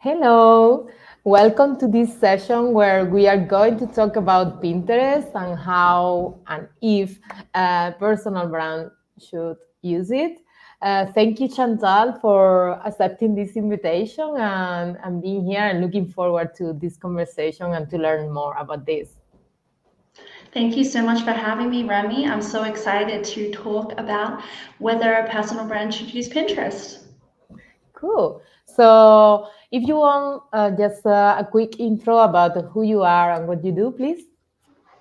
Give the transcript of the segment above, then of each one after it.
Hello, welcome to this session where we are going to talk about Pinterest and how and if a personal brand should use it. Thank you, Chantell, for accepting this invitation and being here and looking forward to this conversation and to learn more about this. Thank you so much for having me, Remy. I'm so excited to talk about whether a personal brand should use Pinterest. Cool. So, if you want just a quick intro about who you are and what you do, please.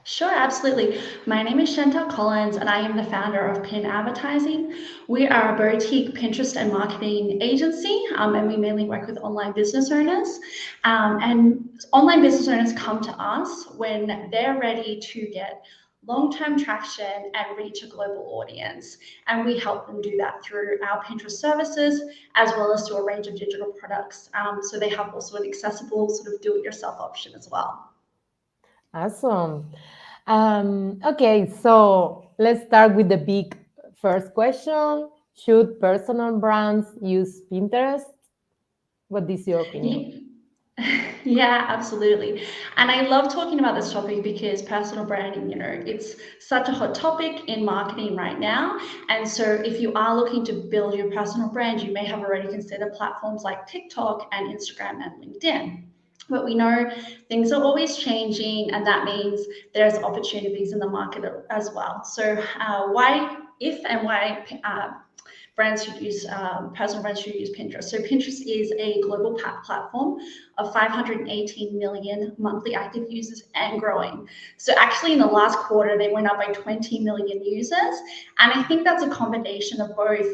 Sure, absolutely. My name is Chantell Collins, and I am the founder of Pin Advertising. We are a boutique Pinterest and marketing agency, and we mainly work with online business owners. And online business owners come to us when they're ready to get long-term traction and reach a global audience. And we help them do that through our Pinterest services, as well as through a range of digital products. So they have also an accessible sort of do-it-yourself option as well. Awesome. Okay, so let's start with the big first question. Should personal brands use Pinterest? What is your opinion? Ye- Yeah, absolutely. And I love talking about this topic because personal branding, it's such a hot topic in marketing right now. And so if you are looking to build your personal brand, you may have already considered platforms like TikTok and Instagram and LinkedIn. But we know things are always changing, and that means there's opportunities in the market as well. So, why, if and why brands should use personal brands should use Pinterest. So Pinterest is a global platform of 518 million monthly active users and growing. So actually in the last quarter, they went up by 20 million users. And I think that's a combination of both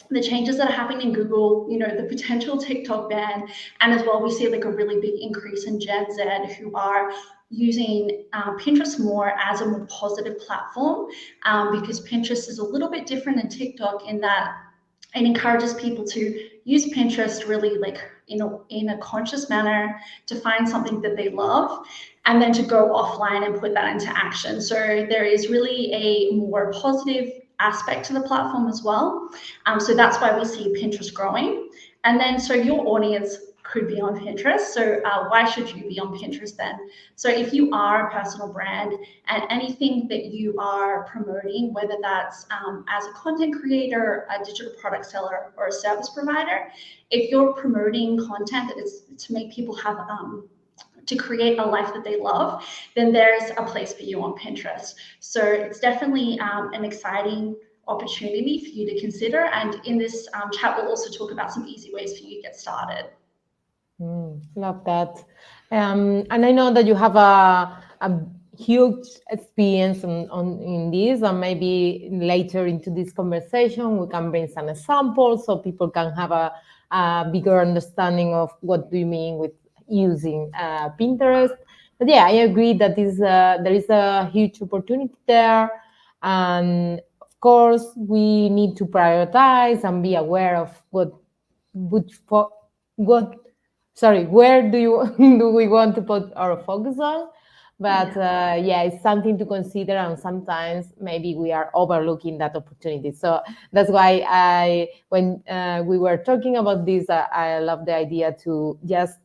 the changes that are happening in Google, the potential TikTok ban, and as well, we see like a really big increase in Gen Z who are using Pinterest more as a more positive platform because Pinterest is a little bit different than TikTok in that it encourages people to use Pinterest really like in a conscious manner to find something that they love and then to go offline and put that into action. So there is really a more positive aspect to the platform as well. So that's why we see Pinterest growing. And then so your audience could be on Pinterest. So why should you be on Pinterest then? So if you are a personal brand and anything that you are promoting, whether that's as a content creator, a digital product seller, or a service provider, if you're promoting content that is to make people have to create a life that they love, then there's a place for you on Pinterest. So it's definitely an exciting opportunity for you to consider. And in this chat, we'll also talk about some easy ways for you to get started. Love that. And I know that you have a huge experience in this, and maybe later into this conversation, we can bring some examples so people can have a bigger understanding of what do you mean with using Pinterest. But yeah, I agree that there is a huge opportunity there. And of course, we need to prioritize and be aware of what where do you do we want to put our focus on? But yeah, it's something to consider, and sometimes maybe we are overlooking that opportunity. So that's why when we were talking about this, I love the idea to just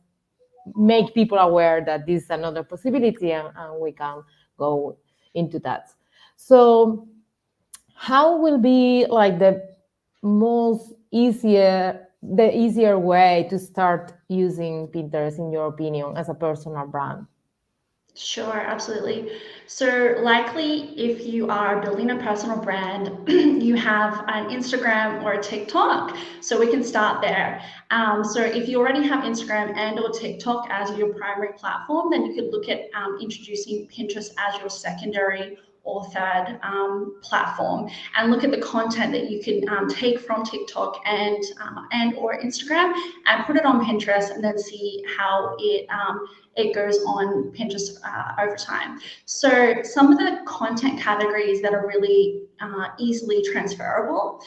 make people aware that this is another possibility, and we can go into that. So how will be like most the easier way to start using Pinterest in your opinion as a personal brand? Sure, absolutely. So, likely, if you are building a personal brand, you have an Instagram or a TikTok. So, we can start there. So, if you already have Instagram and or TikTok as your primary platform, then you could look at introducing Pinterest as your secondary or third platform, and look at the content that you can take from TikTok and or Instagram and put it on Pinterest, and then see how it goes on Pinterest over time. So some of the content categories that are really easily transferable.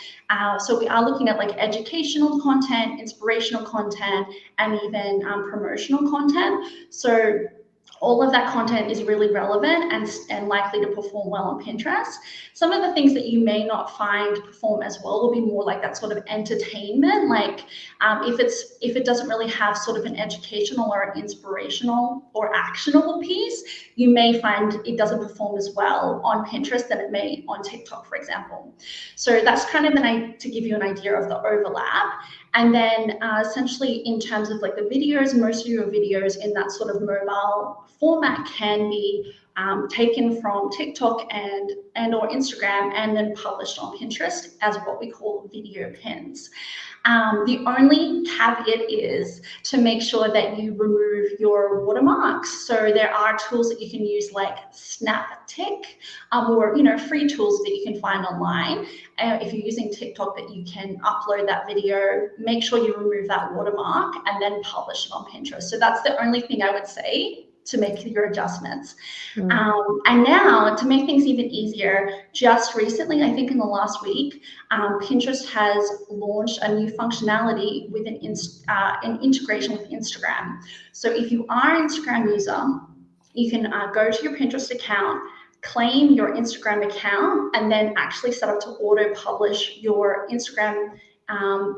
So we are looking at like educational content, inspirational content, and even promotional content. So all of that content is really relevant and likely to perform well on Pinterest. Some of the things that you may not find perform as well will be more like that sort of entertainment. Like if it doesn't really have sort of an educational or an inspirational or actionable piece, you may find it doesn't perform as well on Pinterest than it may on TikTok, for example. So that's kind of to give you an idea of the overlap. And then essentially in terms of like the videos, most of your videos in that sort of mobile format can be taken from TikTok and or Instagram and then published on Pinterest as what we call video pins. The only caveat is to make sure that you remove your watermarks. So there are tools that you can use like Snaptic or free tools that you can find online. If you're using TikTok, that you can upload that video, make sure you remove that watermark and then publish it on Pinterest. So that's the only thing I would say to make your adjustments. And now to make things even easier, just recently, I think in the last week, Pinterest has launched a new functionality with an integration with Instagram. So if you are an Instagram user, you can go to your Pinterest account, claim your Instagram account, and then actually set up to auto publish your Instagram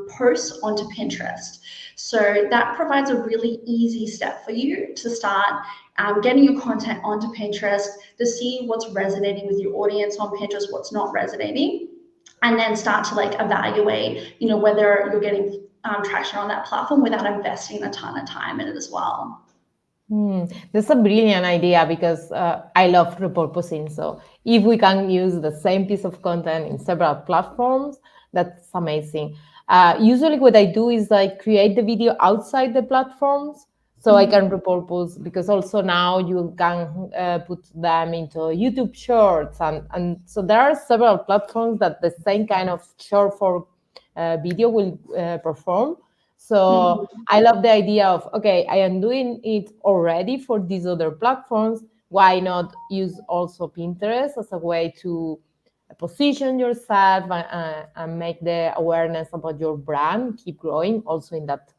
posts onto Pinterest. So that provides a really easy step for you to start getting your content onto Pinterest, to see what's resonating with your audience on Pinterest, what's not resonating, and then start to like evaluate, whether you're getting traction on that platform without investing a ton of time in it as well. That's a brilliant idea because I love repurposing. So if we can use the same piece of content in several platforms, that's amazing. Usually what I do is I create the video outside the platforms so I can repurpose, because also now you can put them into YouTube Shorts. And so there are several platforms that the same kind of short form video will perform. So I love the idea of, okay, I am doing it already for these other platforms. Why not use also Pinterest as a way to position yourself and make the awareness about your brand keep growing also in that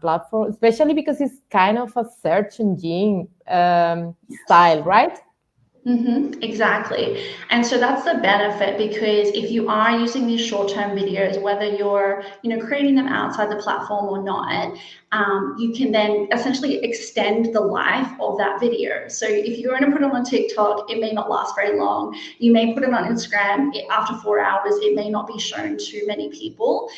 platform, especially because it's kind of a search engine style, right? Exactly. And so that's the benefit, because if you are using these short-term videos, whether you're creating them outside the platform or not, you can then essentially extend the life of that video. So if you're going to put it on TikTok, it may not last very long. You may put it on Instagram, after 4 hours, it may not be shown to many people.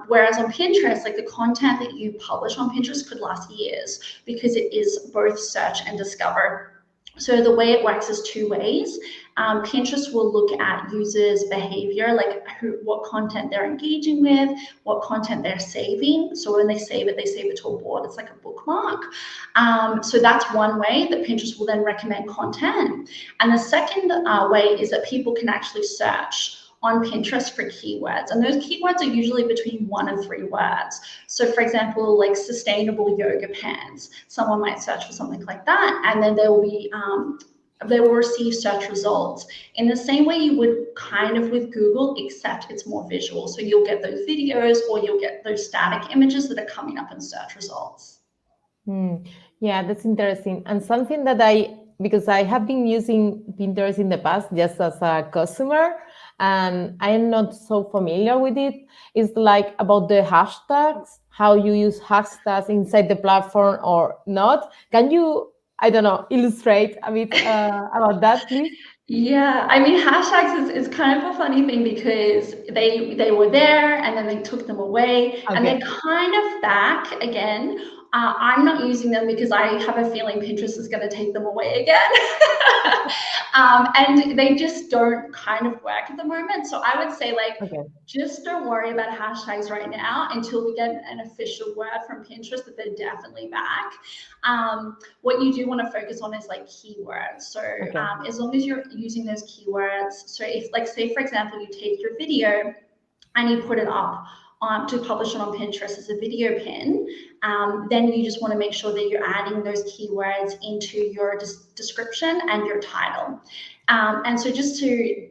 Whereas on Pinterest, like the content that you publish on Pinterest could last years, because it is both search and discover. So the way it works is two ways. Pinterest will look at users' behavior, like what content they're engaging with, what content they're saving. So when they save it to a board. It's like a bookmark. So that's one way that Pinterest will then recommend content. And the second way is that people can actually search on Pinterest for keywords. And those keywords are usually between 1 and 3 words. So for example, like sustainable yoga pants, someone might search for something like that, and then they will receive search results in the same way you would kind of with Google, except it's more visual. So you'll get those videos or you'll get those static images that are coming up in search results. Yeah, that's interesting. And something that because I have been using Pinterest in the past just as a customer, and I am not so familiar with it, is like about the hashtags, how you use hashtags inside the platform or not. Can you, I don't know, illustrate a bit about that, please? Yeah, I mean, hashtags is kind of a funny thing, because they were there and then they took them away and they're Okay. kind of back again. I'm not using them because I have a feeling Pinterest is going to take them away again. And they just don't kind of work at the moment. So I would say, like, Okay. just don't worry about hashtags right now until we get an official word from Pinterest that they're definitely back. What you do want to focus on is like keywords. So Okay. as long as you're using those keywords, so if, like, say for example, you take your video and you put it up to publish it on Pinterest as a video pin, then you just want to make sure that you're adding those keywords into your description and your title. And so just to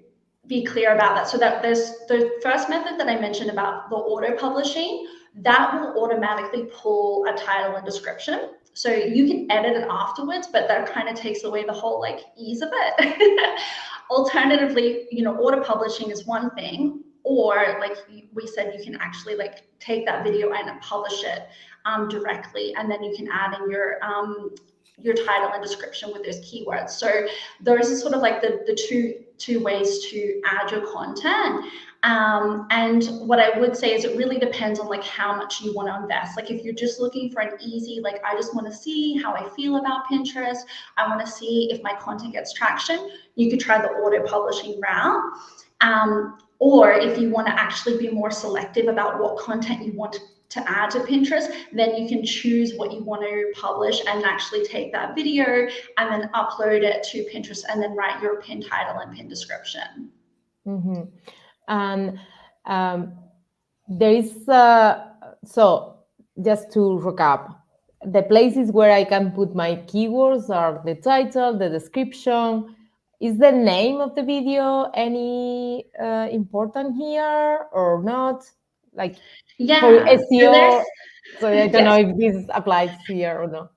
be clear about that. So that there's the first method that I mentioned about the auto publishing, that will automatically pull a title and description. So you can edit it afterwards, but that kind of takes away the whole like ease of it. Alternatively, auto publishing is one thing, or like we said, you can actually like take that video and publish it directly, and then you can add in your title and description with those keywords. So those are sort of like the two ways to add your content. And what I would say is it really depends on like how much you want to invest. Like if you're just looking for an easy, like I just want to see how I feel about Pinterest, I want to see if my content gets traction, you could try the auto publishing route. Or if you want to actually be more selective about what content you want to add to Pinterest, then you can choose what you want to publish and actually take that video and then upload it to Pinterest and then write your pin title and pin description. Mm-hmm. And there is, so just to recap, the places where I can put my keywords are the title, the description. Is the name of the video any important here or not? Like for Yeah, so SEO, there's, so I don't know yes. if this applies here or not.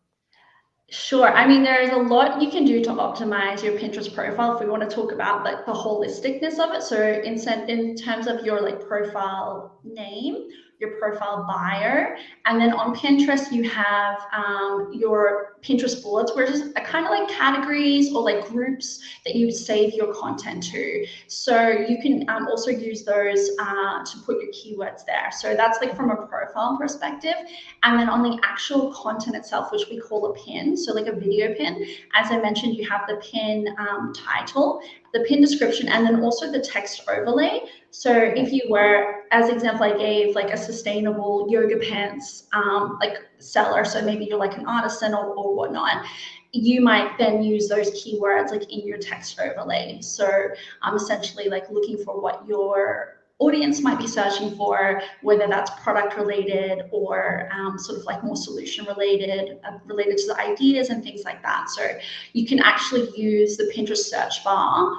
Sure. I mean, there's a lot you can do to optimize your Pinterest profile if we want to talk about like the holisticness of it. So in terms of your like profile name, your profile bio, and then on Pinterest you have your Pinterest bullets, which is kind of like categories or like groups that you save your content to. So you can also use those to put your keywords there. So that's like from a profile perspective. And then on the actual content itself, which we call a pin, so like a video pin, as I mentioned, you have the pin title, the pin description, and then also the text overlay. So if you were, as example I gave, like a sustainable yoga pants like seller, so maybe you're like an artisan or whatnot, you might then use those keywords like in your text overlay. So I'm essentially like looking for what your audience might be searching for, whether that's product related or sort of like more solution related, related to the ideas and things like that. So you can actually use the Pinterest search bar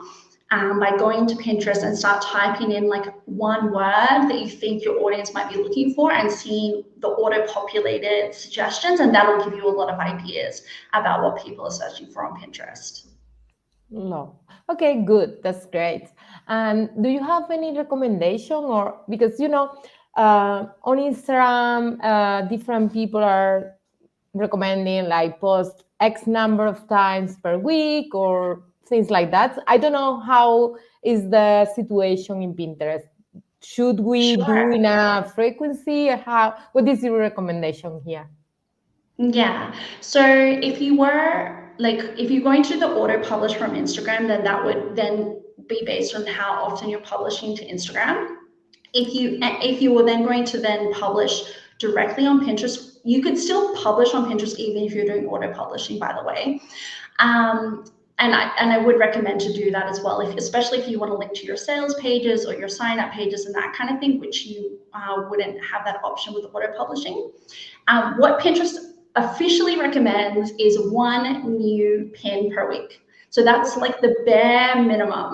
by going to Pinterest and start typing in like one word that you think your audience might be looking for and seeing the auto-populated suggestions, and that'll give you a lot of ideas about what people are searching for on Pinterest. No. Okay, good. That's great. And do you have any recommendation or because on Instagram, different people are recommending like post X number of times per week or things like that. I don't know how is the situation in Pinterest. Should we do Sure. in a frequency? How? What is your recommendation here? Yeah. So if you're going to the auto publish from Instagram, then that would then be based on how often you're publishing to Instagram. If you were then going to then publish directly on Pinterest, you could still publish on Pinterest even if you're doing auto publishing, by the way. And I would recommend to do that as well, especially if you want to link to your sales pages or your sign up pages and that kind of thing, which you wouldn't have that option with auto publishing. What Pinterest officially recommends is one new pin per week. So that's like the bare minimum.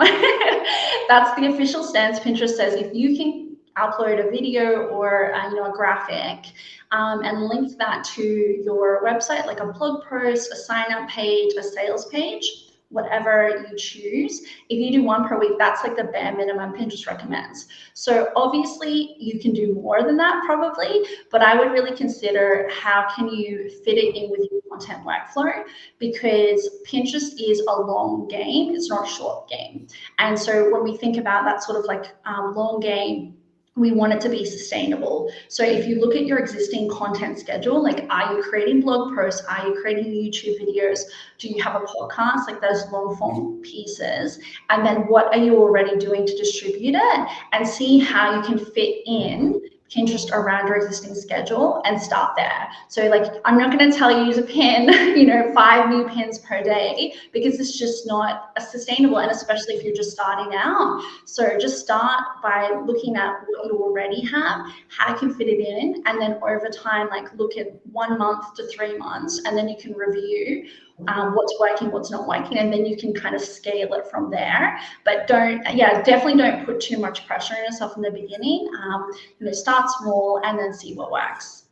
That's the official stance. Pinterest says if you can upload a video or a graphic and link that to your website, like a blog post, a sign up page, a sales page, whatever you choose. If you do one per week, that's like the bare minimum Pinterest recommends. So obviously you can do more than that probably, but I would really consider how can you fit it in with your content workflow, because Pinterest is a long game, it's not a short game. And so when we think about that sort of like long game, we want it to be sustainable. So if you look at your existing content schedule, like are you creating blog posts? Are you creating YouTube videos? Do you have a podcast? Like those long form pieces. And then what are you already doing to distribute it? And see how you can fit in Pinterest around your existing schedule and start there. So like, I'm not going to tell you use a pin, 5 new pins per day, because it's just not sustainable. And especially if you're just starting out. So just start by looking at what you already have, how you can fit it in. And then over time, like look at 1 month to 3 months, and then you can review what's working, what's not working, and then you can kind of scale it from there. But definitely don't put too much pressure on yourself in the beginning. Start small and then see what works.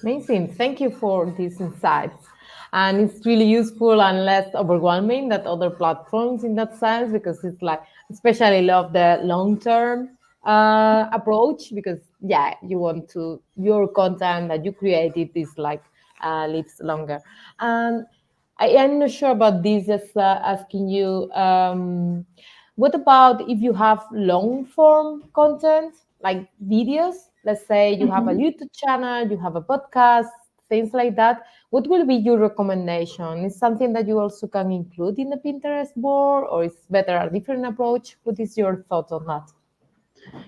Amazing. Thank you for these insights. And it's really useful and less overwhelming than other platforms in that sense, because it's like, especially love the long term approach, because, yeah, you want to, your content that you created is like lives longer. And I am not sure about this, just asking you, what about if you have long form content like videos? Let's say you have a Mhm. YouTube channel, you have a podcast, things like that. What will be your recommendation? Is something that you also can include in the Pinterest board, or is better a different approach? What is your thought on that?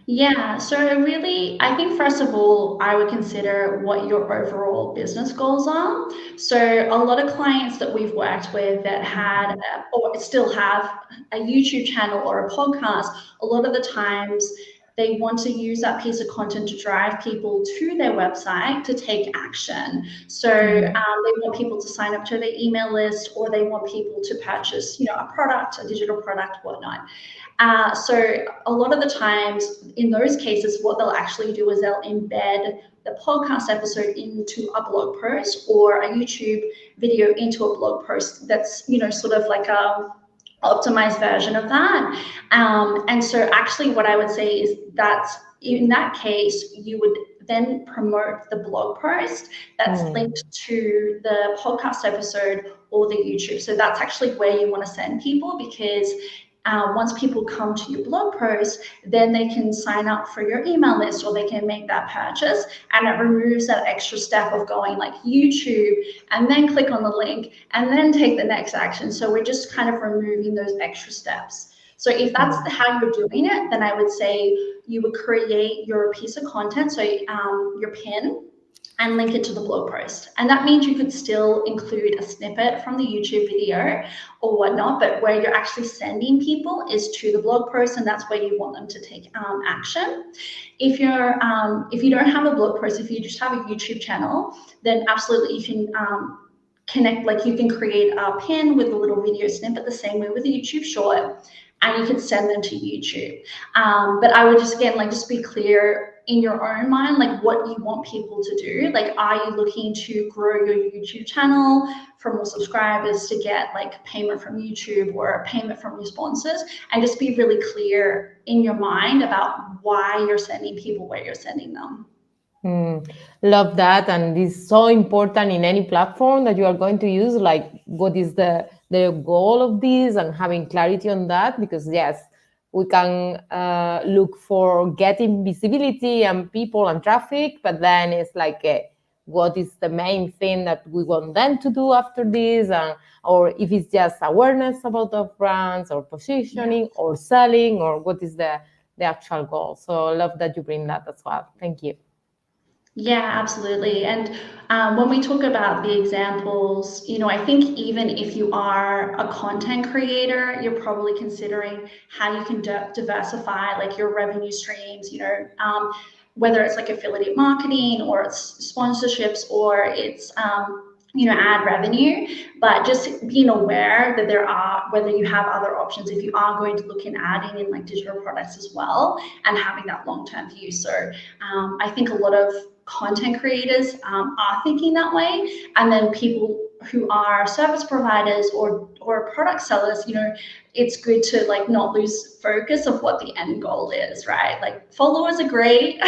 Yeah, so really, I think first of all, I would consider what your overall business goals are. So, a lot of clients that we've worked with that had or still have a YouTube channel or a podcast, a lot of the times they want to use that piece of content to drive people to their website to take action. So, Mm. they want people to sign up to their email list, or they want people to purchase, a product, a digital product, whatnot. So a lot of the times in those cases, what they'll actually do is they'll embed the podcast episode into a blog post or a YouTube video into a blog post that's, sort of like a optimized version of that. And so actually what I would say is that in that case, you would then promote the blog post that's Mm. linked to the podcast episode or the YouTube. So that's actually where you want to send people, because once people come to your blog post, then they can sign up for your email list or they can make that purchase. And it removes that extra step of going like YouTube and then click on the link and then take the next action. So we're just kind of removing those extra steps. So if that's Mm. how you're doing it, then I would say you would create your piece of content, so your pin, and link it to the blog post. And that means you could still include a snippet from the YouTube video or whatnot, but where you're actually sending people is to the blog post, and that's where you want them to take action. If you don't have a blog post, if you just have a YouTube channel, then absolutely you can connect, like you can create a pin with a little video snippet the same way with a YouTube short, and you can send them to YouTube. But I would just, again, like, just be clear in your own mind, like what you want people to do. Like, are you looking to grow your YouTube channel for more subscribers to get like payment from YouTube or payment from your sponsors? And just be really clear in your mind about why you're sending people where you're sending them. Mm, love that, and it's so important in any platform that you are going to use. Like, what is the goal of this, and having clarity on that? Because yes, we can look for getting visibility and people and traffic, but then it's like, what is the main thing that we want them to do after this, and or if it's just awareness about the brands, or Yeah. positioning, or selling, or what is the actual goal. So I love that you bring that as well. Thank you. Yeah, absolutely. And when we talk about the examples, I think even if you are a content creator, you're probably considering how you can diversify like your revenue streams, whether it's like affiliate marketing or it's sponsorships or it's, ad revenue, but just being aware that whether you have other options, if you are going to look in adding in like digital products as well and having that long-term view. So I think a lot of content creators are thinking that way, and then people who are service providers or product sellers, it's good to like not lose focus of what the end goal is, right? Like, followers are great,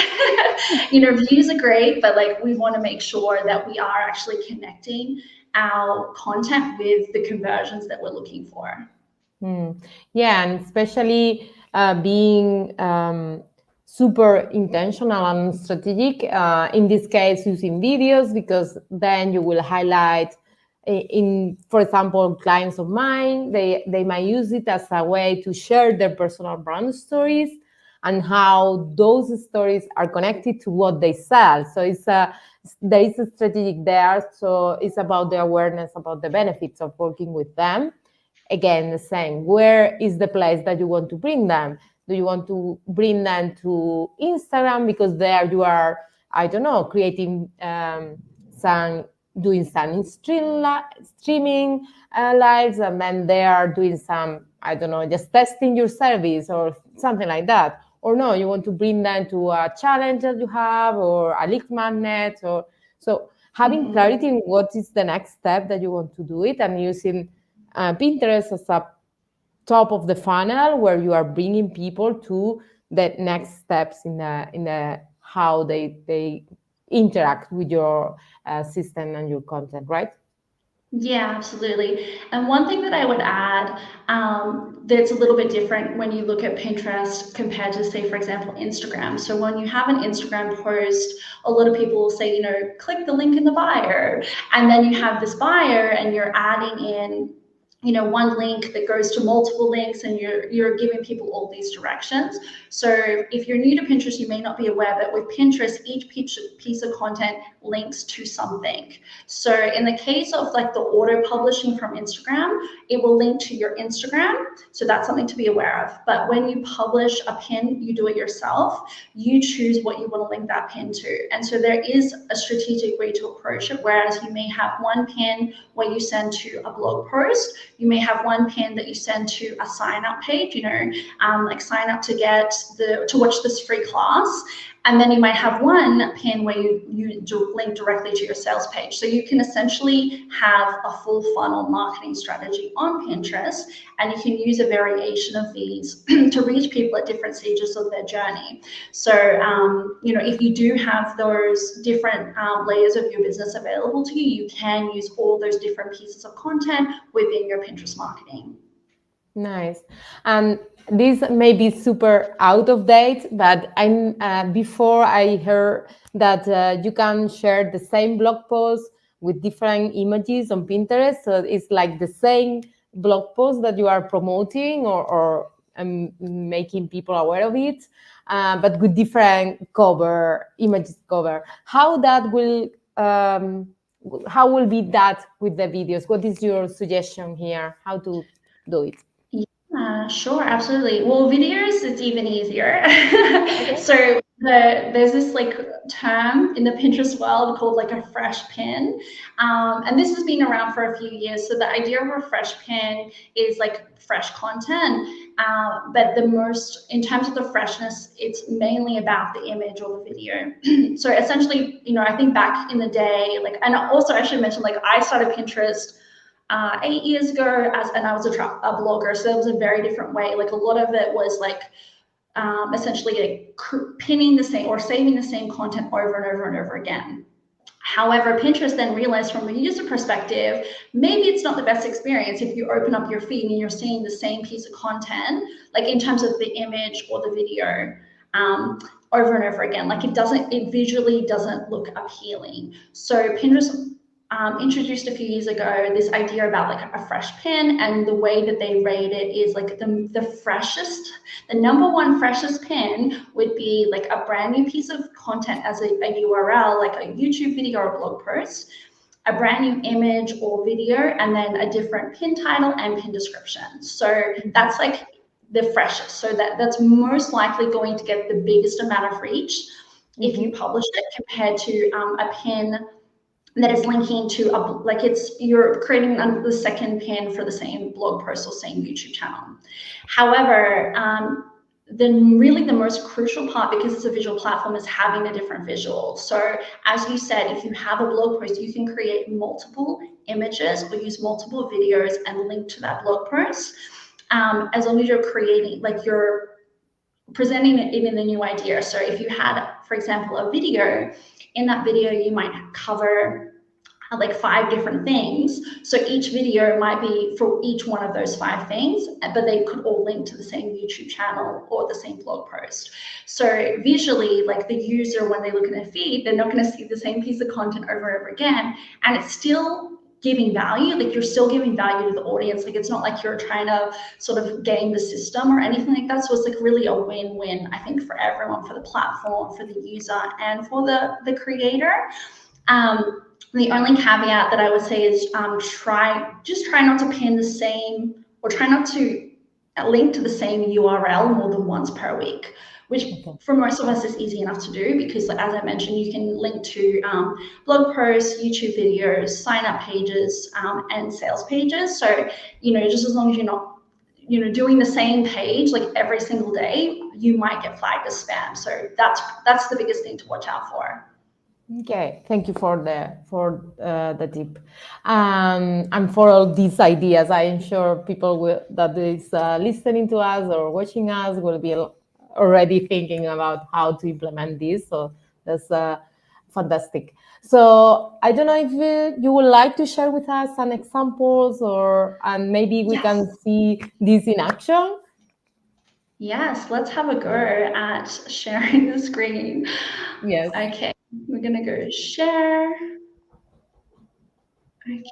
views are great, but like we want to make sure that we are actually connecting our content with the conversions that we're looking for. Mm. Yeah, and especially being super intentional and strategic. In this case, using videos, because then you will highlight. For example, clients of mine, they might use it as a way to share their personal brand stories and how those stories are connected to what they sell. So there is a strategic there. So it's about the awareness about the benefits of working with them. Again, the same, where is the place that you want to bring them? Do you want to bring them to Instagram, because there you are, I don't know, creating some doing some streaming lives, and then they are doing some, I don't know, just testing your service or something like that. Or no, you want to bring them to a challenge that you have or a lead magnet. Or so having clarity in what is the next step that you want to do it, and using Pinterest as a top of the funnel where you are bringing people to the next steps in the how they interact with your system and your content, right? Yeah, absolutely. And one thing that I would add, that's a little bit different when you look at Pinterest compared to, say, for example, Instagram. So when you have an Instagram post, a lot of people will say, click the link in the bio. And then you have this buyer and you're adding in one link that goes to multiple links, and you're giving people all these directions. So if you're new to Pinterest, you may not be aware, but with Pinterest, each piece of content links to something. So in the case of like the auto publishing from Instagram, it will link to your Instagram. So that's something to be aware of. But when you publish a pin, you do it yourself, you choose what you want to link that pin to. And so there is a strategic way to approach it, whereas you may have one pin where you send to a blog post. You may have one pin that you send to a sign up page, like sign up to watch this free class. And then you might have one pin where you link directly to your sales page. So you can essentially have a full funnel marketing strategy on Pinterest, and you can use a variation of these to reach people at different stages of their journey. So, if you do have those different layers of your business available to you, you can use all those different pieces of content within your Pinterest marketing. Nice. And this may be super out of date, but before I heard that you can share the same blog post with different images on Pinterest. So it's like the same blog post that you are promoting or making people aware of it, but with different images cover. How will be that with the videos? What is your suggestion here? How to do it? Sure, absolutely. Well, videos, it's even easier. Okay. So there's this like term in the Pinterest world called like a fresh pin. And this has been around for a few years. So the idea of a fresh pin is like fresh content. But in terms of the freshness, it's mainly about the image or the video. So essentially, I think back in the day, and also I should mention, I started Pinterest 8 years ago, and I was a blogger, so it was a very different way. Like a lot of it was like essentially pinning the same or saving the same content over and over and over again. However, Pinterest then realized from a user perspective, maybe it's not the best experience if you open up your feed and you're seeing the same piece of content, like in terms of the image or the video, over and over again. Like it visually doesn't look appealing. So Pinterest introduced a few years ago this idea about like a fresh pin, and the way that they rate it is like the freshest, the number one freshest pin would be like a brand new piece of content as a URL, like a YouTube video or a blog post, a brand new image or video, and then a different pin title and pin description. So that's like the freshest. So that's most likely going to get the biggest amount of reach if you publish it, compared to a pin that is linking to you're creating the second pin for the same blog post or same YouTube channel. However, the most crucial part, because it's a visual platform, is having a different visual. So as you said, if you have a blog post, you can create multiple images or use multiple videos and link to that blog post, as long as you're you're presenting it in the new idea. So if you had, for example, a video, in that video you might cover like 5 different things. So each video might be for each one of those 5 things, but they could all link to the same YouTube channel or the same blog post. So visually, like the user, when they look at their feed, they're not going to see the same piece of content over and over again. And it's still giving value, like you're still giving value to the audience. Like it's not like you're trying to sort of game the system or anything like that. So it's like really a win-win, I think, for everyone, for the platform, for the user, and for the creator. The only caveat that I would say is try not to pin the same, or try not to link to the same URL more than once per week. which Okay. for most of us is easy enough to do because, like, as I mentioned, you can link to blog posts, YouTube videos, sign up pages, and sales pages. So, just as long as you're not, doing the same page like every single day, you might get flagged as spam. So that's the biggest thing to watch out for. Okay, thank you for the tip, and for all these ideas. I am sure people that is listening to us or watching us will be already thinking about how to implement this. So that's fantastic. So I don't know if you would like to share with us some examples, and maybe we Yes. can see this in action. Yes, let's have a go at sharing the screen. Yes. Okay, we're gonna go share. Okay,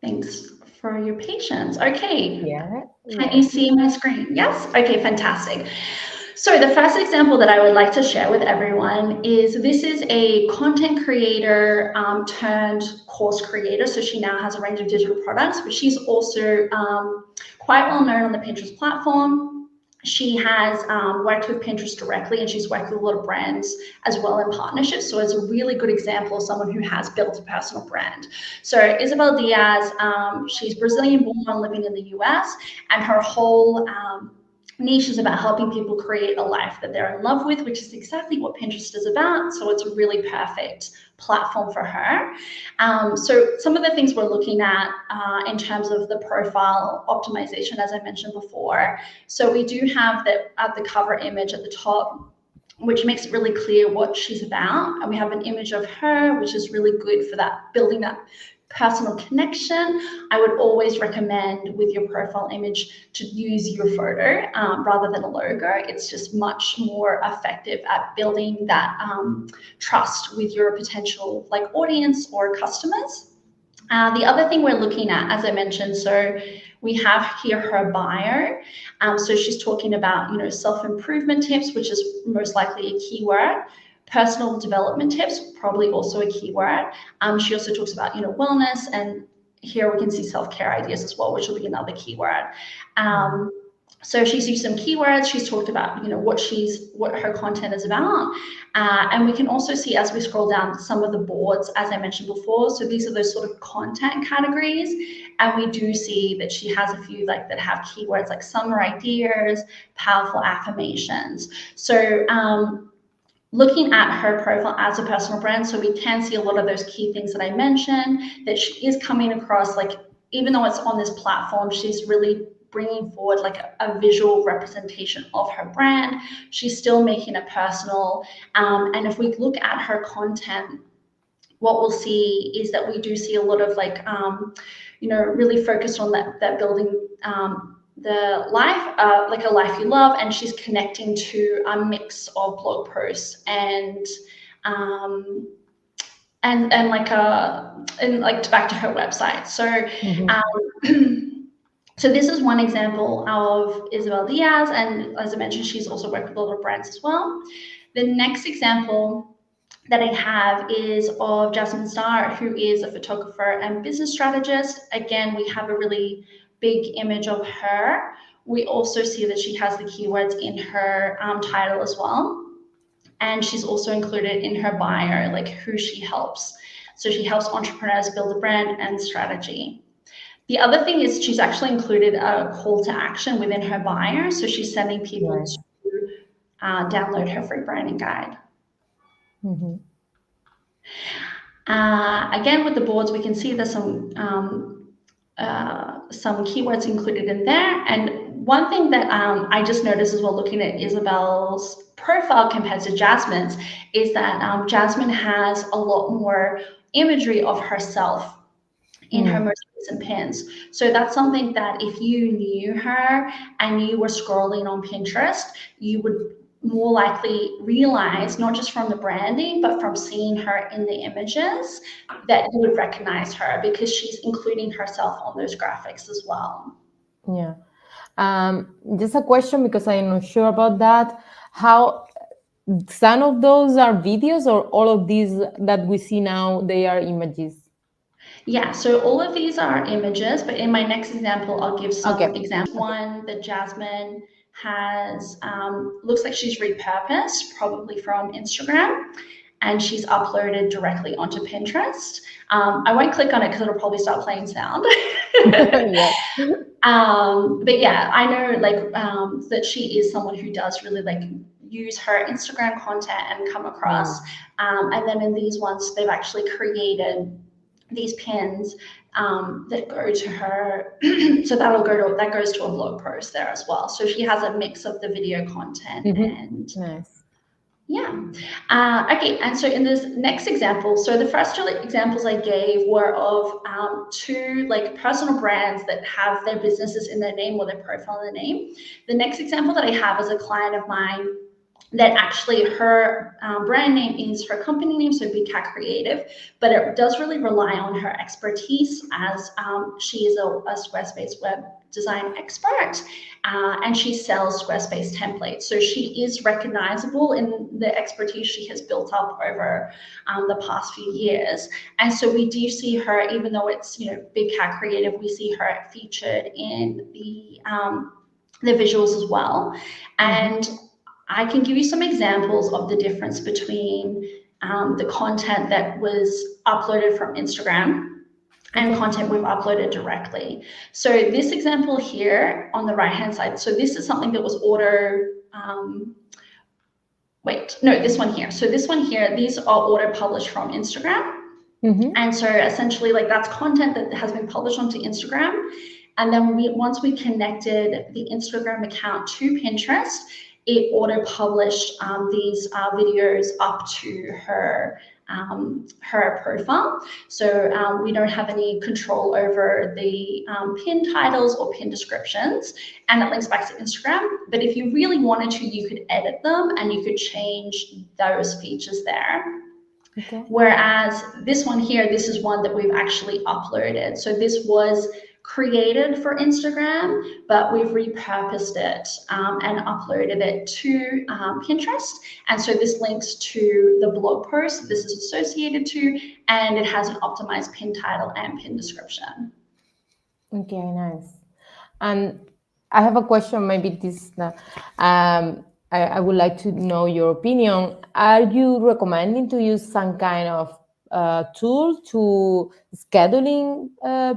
thanks for your patience. Okay, Yeah. can you Yes. see my screen? Yes? Okay, fantastic. So the first example that I would like to share with everyone is this is a content creator turned course creator. So she now has a range of digital products, but she's also quite well known on the Pinterest platform. She has worked with Pinterest directly, and she's worked with a lot of brands as well in partnerships. So it's a really good example of someone who has built a personal brand. So Isabel Diaz, she's Brazilian born, living in the US, and her whole niche is about helping people create a life that they're in love with, which is exactly what Pinterest is about. So it's a really perfect platform for her. So some of the things we're looking at in terms of the profile optimization, as I mentioned before. So we do have the cover image at the top, which makes it really clear what she's about. And we have an image of her, which is really good for that, building that personal connection. I would always recommend with your profile image to use your photo rather than a logo. It's just much more effective at building that trust with your potential audience or customers. The other thing we're looking at, as I mentioned, so we have here her bio. So she's talking about, self-improvement tips, which is most likely a keyword. Personal development tips, probably also a keyword. She also talks about, wellness, and here we can see self-care ideas as well, which will be another keyword. So she's used some keywords. She's talked about, what her content is about. And we can also see as we scroll down some of the boards, as I mentioned before. So these are those sort of content categories. And we do see that she has a few that have keywords like summer ideas, powerful affirmations. So looking at her profile as a personal brand, so we can see a lot of those key things that I mentioned, that she is coming across, even though it's on this platform, she's really bringing forward a visual representation of her brand. She's still making it personal. And if we look at her content, what we'll see is that we do see a lot of really focused on that building the life, a life you love, and she's connecting to a mix of blog posts and back to her website. So so this is one example of Isabel Diaz, and as I mentioned, she's also worked with a lot of brands as well. The next example that I have is of Jasmine Starr, who is a photographer and business strategist. Again, we have a really big image of her. We also see that she has the keywords in her title as well. And she's also included in her bio, who she helps. So she helps entrepreneurs build a brand and strategy. The other thing is she's actually included a call to action within her bio. So she's sending people to download her free branding guide. Again, with the boards, we can see there's some keywords included in there. And one thing that I just noticed as well, looking at Isabel's profile compared to Jasmine's, is that Jasmine has a lot more imagery of herself in her most recent pins. So that's something that if you knew her and you were scrolling on Pinterest, you would more likely realize, not just from the branding, but from seeing her in the images, that you would recognize her because she's including herself on those graphics as well. Yeah. Just a question because I'm not sure about that. How some of those are videos, or all of these that we see now, they are images? Yeah, so all of these are images, but in my next example, I'll give some Okay. examples. One that Jasmine has, looks like she's repurposed, probably from Instagram, and she's uploaded directly onto Pinterest. I won't click on it because it'll probably start playing sound. Yes. But yeah, I know like that she is someone who does really like use her Instagram content and come across. And then in these ones, they've actually created these pins that go to her. So that goes to a blog post there as well. So she has a mix of the video content and Nice. yeah. Okay, and so in this next example, so the first two examples I gave were of two like personal brands that have their businesses in their name or their profile in their name. The next example that I have is a client of mine that actually her brand name is her company name, so Big Cat Creative, but it does really rely on her expertise as she is a Squarespace web design expert and she sells Squarespace templates. So she is recognizable in the expertise she has built up over the past few years. And so we do see her, even though it's Big Cat Creative, we see her featured in the visuals as well. And I can give you some examples of the difference between the content that was uploaded from Instagram and content we've uploaded directly. So this example here on the right-hand side, so this is something that was this one here. So this one here, these are auto-published from Instagram. And so essentially like that's content that has been published onto Instagram. And then once we connected the Instagram account to Pinterest, it auto-published these videos up to her profile. So we don't have any control over the pin titles or pin descriptions, and it links back to Instagram. But if you really wanted to, you could edit them and you could change those features there. Whereas this one here, this is one that we've actually uploaded. So this was created for Instagram, but we've repurposed it and uploaded it to Pinterest. And so this links to the blog post this is associated to, and it has an optimized pin title and pin description. Okay, nice. And I have a question, maybe this, I would like to know your opinion. Are you recommending to use some kind of tool to scheduling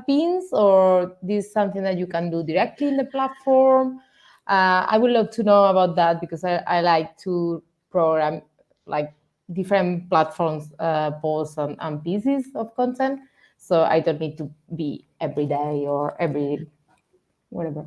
pins, or this is something that you can do directly in the platform? I would love to know about that because I like to program like different platforms, posts and pieces of content. So I don't need to be every day or every whatever.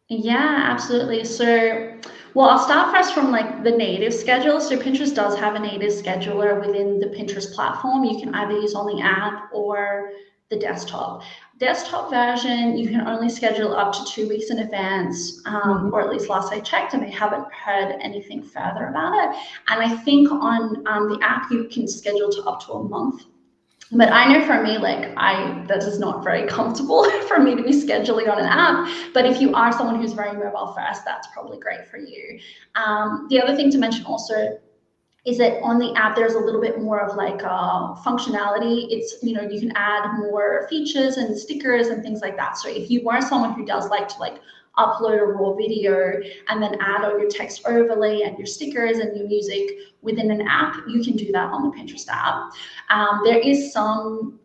Yeah, absolutely. So, well, I'll start first from like the native scheduler. So Pinterest does have a native scheduler within the Pinterest platform. You can either use on the app or the desktop. Desktop version, you can only schedule up to 2 weeks in advance, or at least last I checked, and I haven't heard anything further about it. And I think on the app, you can schedule to up to a month. But I know for me, like that is not very comfortable for me to be scheduling on an app. But if you are someone who's very mobile first, that's probably great for you. The other thing to mention also is that on the app, there's a little bit more of like functionality. It's, you can add more features and stickers and things like that. So if you are someone who does like to upload a raw video and then add all your text overlay and your stickers and your music within an app, you can do that on the Pinterest app. There is some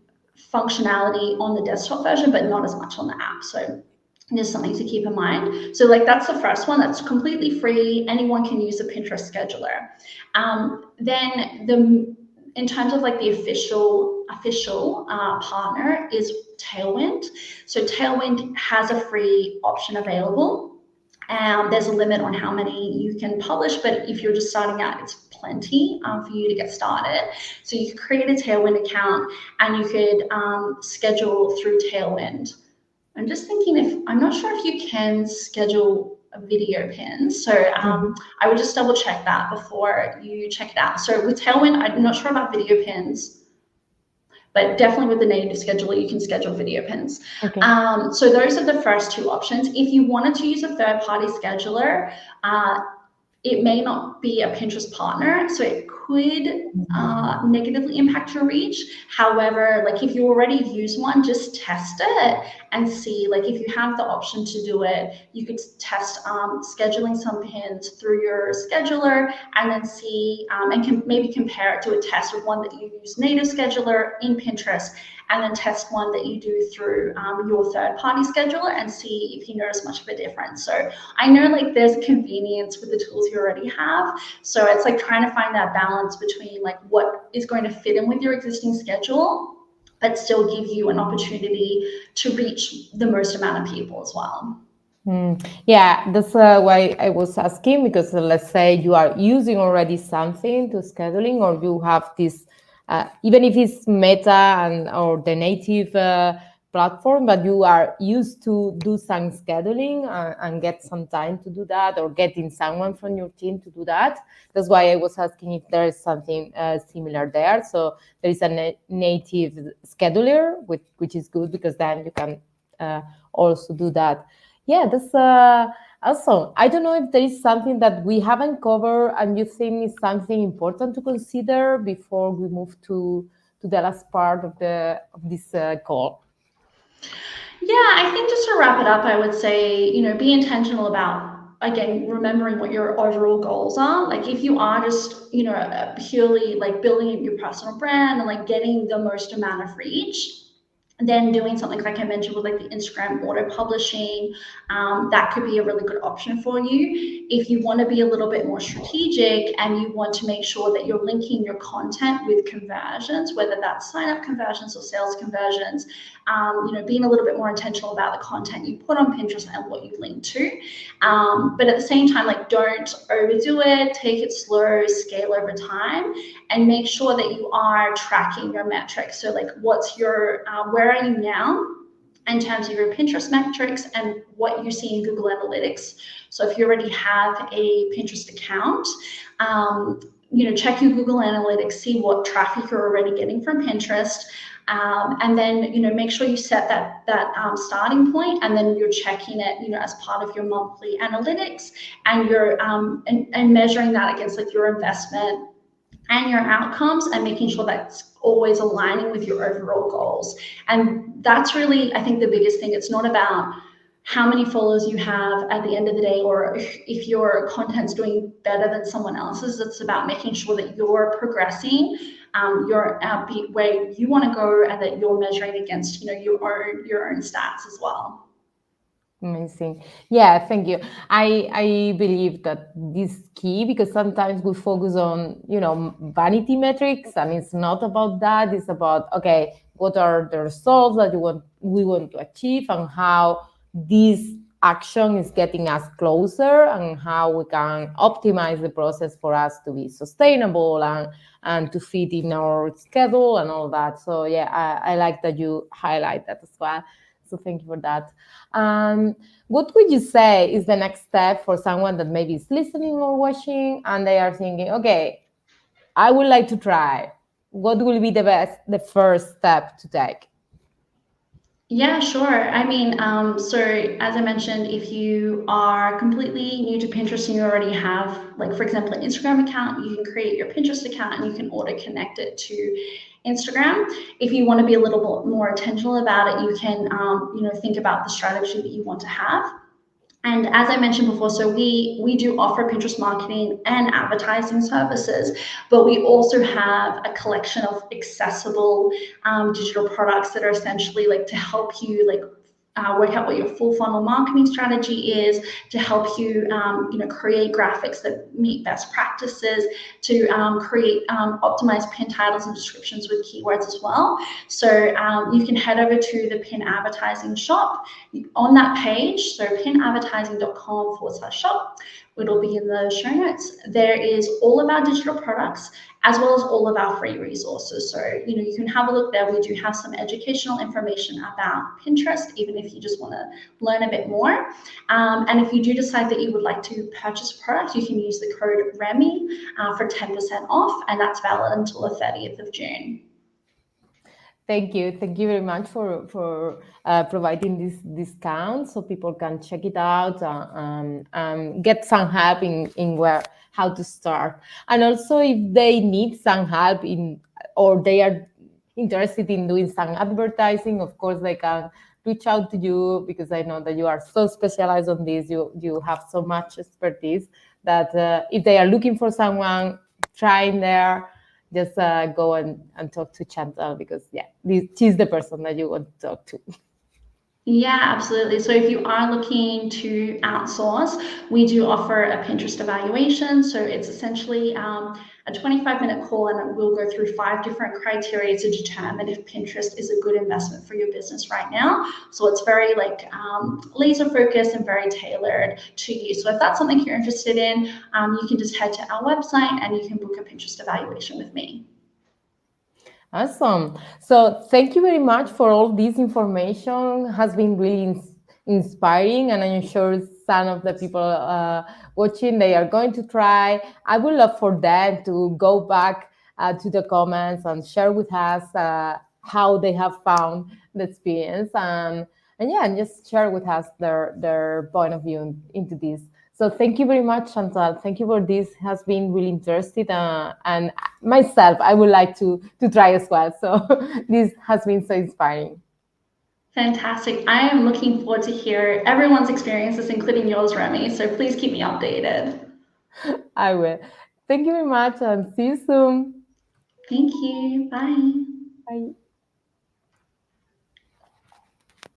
functionality on the desktop version, but not as much on the app. So there's something to keep in mind. So that's the first one. That's completely free. Anyone can use a Pinterest scheduler. Then in terms of the official partner is Tailwind. So Tailwind has a free option available. There's a limit on how many you can publish, but if you're just starting out, it's plenty for you to get started. So you could create a Tailwind account and you could schedule through Tailwind. I'm just thinking I'm not sure if you can schedule a video pin. So I would just double check that before you check it out. So with Tailwind, I'm not sure about video pins, but definitely with the native scheduler, you can schedule video pins. Okay. So those are the first two options. If you wanted to use a third-party scheduler, it may not be a Pinterest partner, so it could negatively impact your reach. However, like if you already use one, just test it and see. Like if you have the option to do it, you could test scheduling some pins through your scheduler, and then see and maybe compare it to a test of one that you use native scheduler in Pinterest, and then test one that you do through your third-party scheduler and see if you notice much of a difference. So I know like there's convenience with the tools you already have. So it's like trying to find that balance between like what is going to fit in with your existing schedule, but still give you an opportunity to reach the most amount of people as well. Yeah, that's why I was asking, because let's say you are using already something to scheduling, or you have this, even if it's Meta and or the native platform, but you are used to do some scheduling and get some time to do that, or getting someone from your team to do that. That's why I was asking if there is something similar there. So there is a native scheduler, which is good, because then you can also do that. Yeah, that's awesome. I don't know if there is something that we haven't covered and you think is something important to consider before we move to the last part of this call. Yeah, I think just to wrap it up, I would say, be intentional about, again, remembering what your overall goals are. Like if you are just, purely like building your personal brand and like getting the most amount of reach, then doing something like I mentioned with like the Instagram auto publishing, that could be a really good option for you. If you want to be a little bit more strategic and you want to make sure that you're linking your content with conversions, whether that's sign up conversions or sales conversions, being a little bit more intentional about the content you put on Pinterest and what you link to. But at the same time, like don't overdo it, take it slow, scale over time, and make sure that you are tracking your metrics. So like what's your, where are you now in terms of your Pinterest metrics and what you see in Google Analytics. So if you already have a Pinterest account, check your Google Analytics, see what traffic you're already getting from Pinterest. And then make sure you set that starting point, and then you're checking it as part of your monthly analytics, and you're and measuring that against like your investment and your outcomes, and making sure that's always aligning with your overall goals. And that's really, I think, the biggest thing. It's not about how many followers you have at the end of the day, or if your content's doing better than someone else's. It's about making sure that you're progressing your where you want to go, and that you're measuring against your own stats as well. Amazing. Yeah, thank you. I believe that this is key, because sometimes we focus on, vanity metrics, and it's not about that. It's about, okay, what are the results that we want to achieve, and how this action is getting us closer, and how we can optimize the process for us to be sustainable and to fit in our schedule and all that. So yeah, I like that you highlight that as well. So thank you for that. What would you say is the next step for someone that maybe is listening or watching, and they are thinking, okay, I would like to try. What will be the first step to take? Yeah, sure. I mean, so as I mentioned, if you are completely new to Pinterest and you already have, like, for example, an Instagram account, you can create your Pinterest account and you can auto connect it to Instagram. If you want to be a little bit more intentional about it, you can, think about the strategy that you want to have. And as I mentioned before, so we do offer Pinterest marketing and advertising services, but we also have a collection of accessible digital products that are essentially like to help you like work out what your full funnel marketing strategy is, to help you, create graphics that meet best practices, to create optimized pin titles and descriptions with keywords as well. So you can head over to the pin advertising shop on that page. So pinadvertising.com/shop. It'll be in the show notes. There is all of our digital products as well as all of our free resources. So, you can have a look there. We do have some educational information about Pinterest, even if you just want to learn a bit more. And if you do decide that you would like to purchase a product, you can use the code Reme for 10% off, and that's valid until the 30th of June. Thank you very much for providing this discount so people can check it out get some help in where how to start, and also if they need some help in or they are interested in doing some advertising, of course they can reach out to you because I know that you are so specialized on this. You have so much expertise that if they are looking for someone trying there, just go and talk to Chantell because yeah, she's the person that you want to talk to. Yeah, absolutely. So if you are looking to outsource, we do offer a Pinterest evaluation. So it's essentially a 25-minute call, and we'll go through 5 different criteria to determine if Pinterest is a good investment for your business right now. So it's very like laser focused and very tailored to you. So if that's something you're interested in, you can just head to our website and you can book a Pinterest evaluation with me. Awesome. So thank you very much for all this information. Has been really inspiring, and I'm sure some of the people watching they are going to try. I would love for them to go back to the comments and share with us how they have found the experience, and yeah, and just share with us their point of view into this. So thank you very much, Chantal. Thank you for this. Has been really interesting, and myself, I would like to try as well. So this has been so inspiring. Fantastic. I am looking forward to hear everyone's experiences, including yours, Remy. So please keep me updated. I will. Thank you very much, and see you soon. Thank you. Bye. Bye.